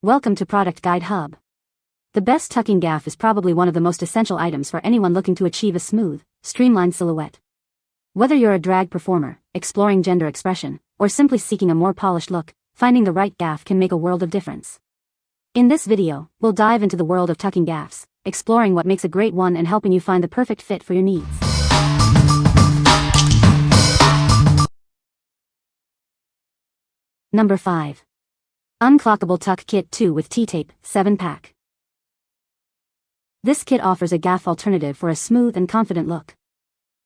Welcome to Product Guide Hub. The best tucking gaff is probably one of the most essential items for anyone looking to achieve a smooth, streamlined silhouette. Whether you're a drag performer, exploring gender expression, or simply seeking a more polished look, finding the right gaff can make a world of difference. In this video, we'll dive into the world of tucking gaffs, exploring what makes a great one and helping you find the perfect fit for your needs. Number 5. Unclockable Tuck Kit 2 with T-Tape, 7-pack. This kit offers a gaff alternative for a smooth and confident look.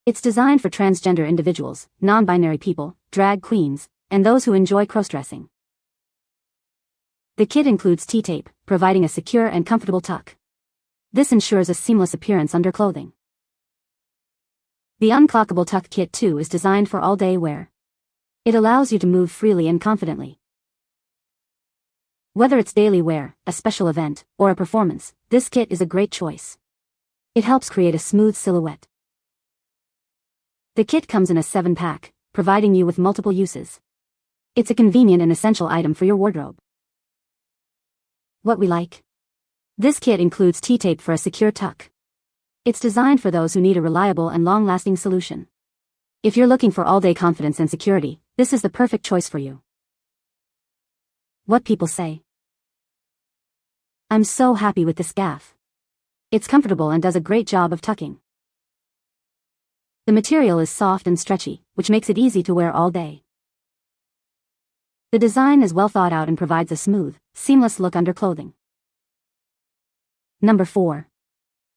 It's designed for transgender individuals, non-binary people, drag queens, and those who enjoy crossdressing. The kit includes T-Tape, providing a secure and comfortable tuck. This ensures a seamless appearance under clothing. The Unclockable Tuck Kit 2 is designed for all-day wear. It allows you to move freely and confidently. Whether it's daily wear, a special event, or a performance, this kit is a great choice. It helps create a smooth silhouette. The kit comes in a 7-pack, providing you with multiple uses. It's a convenient and essential item for your wardrobe. What we like. This kit includes T-Tape for a secure tuck. It's designed for those who need a reliable and long-lasting solution. If you're looking for all-day confidence and security, this is the perfect choice for you. What people say. I'm so happy with this gaff. It's comfortable and does a great job of tucking. The material is soft and stretchy, which makes it easy to wear all day. The design is well thought out and provides a smooth, seamless look under clothing. Number 4.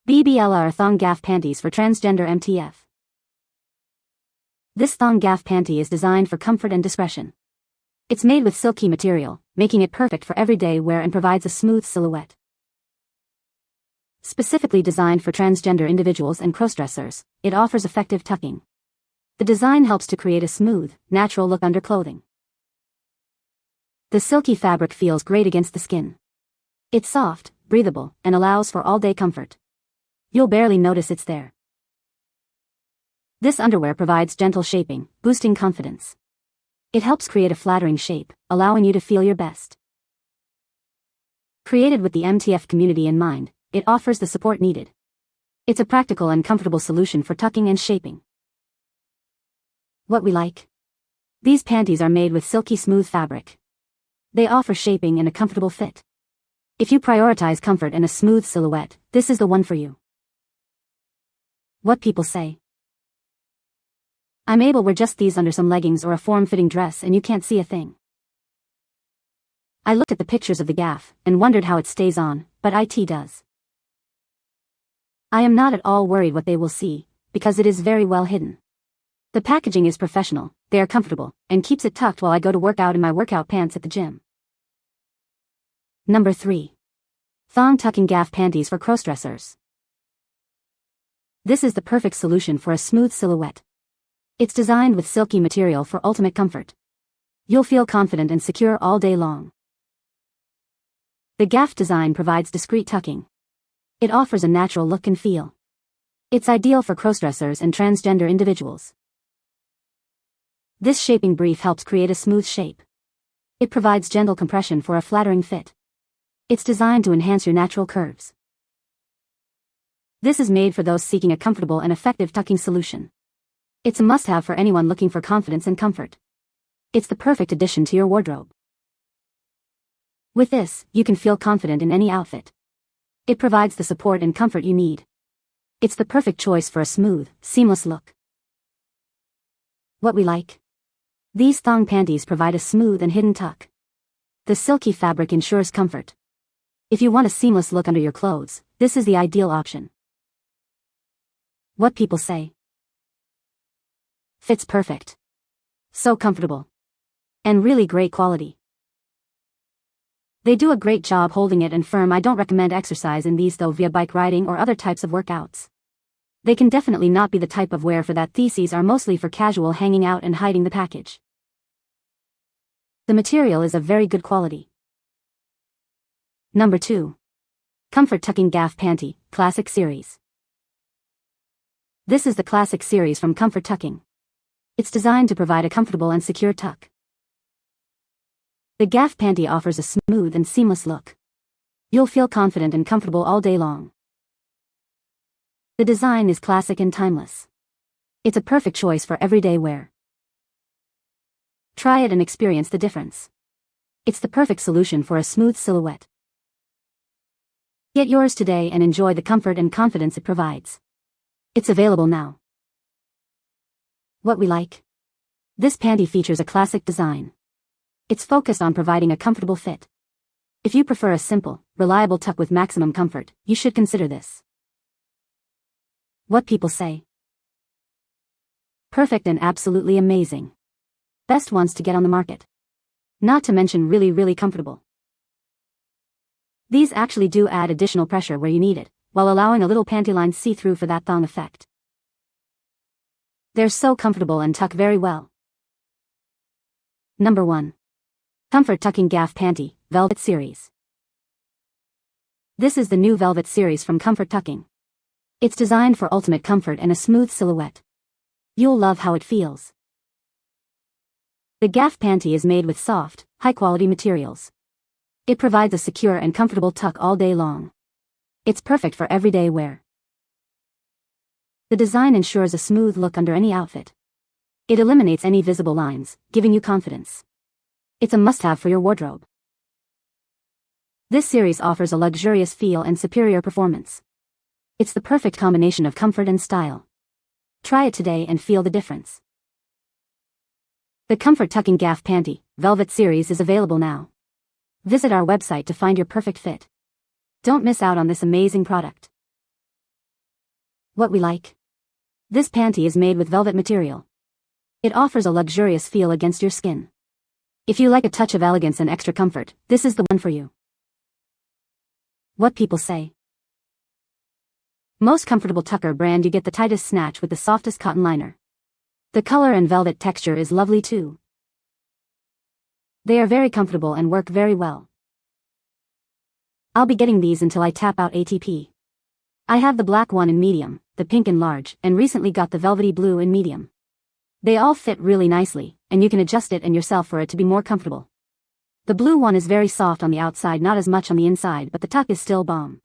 BBLAIR Thong Gaff Panties for Transgender MTF. This Thong Gaff panty is designed for comfort and discretion. It's made with silky material, making it perfect for everyday wear and provides a smooth silhouette. Specifically designed for transgender individuals and crossdressers, it offers effective tucking. The design helps to create a smooth, natural look under clothing. The silky fabric feels great against the skin. It's soft, breathable, and allows for all-day comfort. You'll barely notice it's there. This underwear provides gentle shaping, boosting confidence. It helps create a flattering shape, allowing you to feel your best. Created with the MTF community in mind, it offers the support needed. It's a practical and comfortable solution for tucking and shaping. What we like. These panties are made with silky smooth fabric. They offer shaping and a comfortable fit. If you prioritize comfort and a smooth silhouette, this is the one for you. What people say. I'm able to wear just these under some leggings or a form-fitting dress and you can't see a thing. I looked at the pictures of the gaff and wondered how it stays on, but it does. I am not at all worried what they will see, because it is very well hidden. The packaging is professional, they are comfortable, and keeps it tucked while I go to work out in my workout pants at the gym. Number 3. Thong Tucking Gaff Panties for Crossdressers. This is the perfect solution for a smooth silhouette. It's designed with silky material for ultimate comfort. You'll feel confident and secure all day long. The gaff design provides discreet tucking. It offers a natural look and feel. It's ideal for crossdressers and transgender individuals. This shaping brief helps create a smooth shape. It provides gentle compression for a flattering fit. It's designed to enhance your natural curves. This is made for those seeking a comfortable and effective tucking solution. It's a must-have for anyone looking for confidence and comfort. It's the perfect addition to your wardrobe. With this, you can feel confident in any outfit. It provides the support and comfort you need. It's the perfect choice for a smooth, seamless look. What we like. These thong panties provide a smooth and hidden tuck. The silky fabric ensures comfort. If you want a seamless look under your clothes, this is the ideal option. What people say. Fits perfect. So comfortable. And really great quality. They do a great job holding it and firm. I don't recommend exercise in these though via bike riding or other types of workouts. They can definitely not be the type of wear for that. These are mostly for casual hanging out and hiding the package. The material is of very good quality. Number 2. Comfort Tucking Gaff Panty, Classic Series. This is the Classic Series from Comfort Tucking. It's designed to provide a comfortable and secure tuck. The Gaff panty offers a smooth and seamless look. You'll feel confident and comfortable all day long. The design is classic and timeless. It's a perfect choice for everyday wear. Try it and experience the difference. It's the perfect solution for a smooth silhouette. Get yours today and enjoy the comfort and confidence it provides. It's available now. What we like. This panty features a classic design. It's focused on providing a comfortable fit. If you prefer a simple, reliable tuck with maximum comfort, you should consider this. What people say. Perfect and absolutely amazing. Best ones to get on the market. Not to mention really comfortable. These actually do add additional pressure where you need it, while allowing a little panty line see-through for that thong effect. They're so comfortable and tuck very well. Number 1. Comfort Tucking Gaff Panty, Velvet Series. This is the new Velvet Series from Comfort Tucking. It's designed for ultimate comfort and a smooth silhouette. You'll love how it feels. The Gaff Panty is made with soft, high-quality materials. It provides a secure and comfortable tuck all day long. It's perfect for everyday wear. The design ensures a smooth look under any outfit. It eliminates any visible lines, giving you confidence. It's a must-have for your wardrobe. This series offers a luxurious feel and superior performance. It's the perfect combination of comfort and style. Try it today and feel the difference. The Comfort Tucking Gaff Panty, Velvet Series is available now. Visit our website to find your perfect fit. Don't miss out on this amazing product. What we like. This panty is made with velvet material. It offers a luxurious feel against your skin. If you like a touch of elegance and extra comfort, this is the one for you. What people say. Most comfortable tucker brand, you get the tightest snatch with the softest cotton liner. The color and velvet texture is lovely too. They are very comfortable and work very well. I'll be getting these until I tap out ATP. I have the black one in medium, the pink in large, and recently got the velvety blue in medium. They all fit really nicely, and you can adjust it and yourself for it to be more comfortable. The blue one is very soft on the outside, not as much on the inside, but the tuck is still bomb.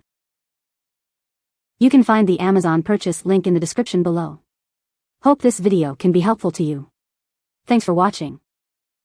You can find the Amazon purchase link in the description below. Hope this video can be helpful to you. Thanks for watching.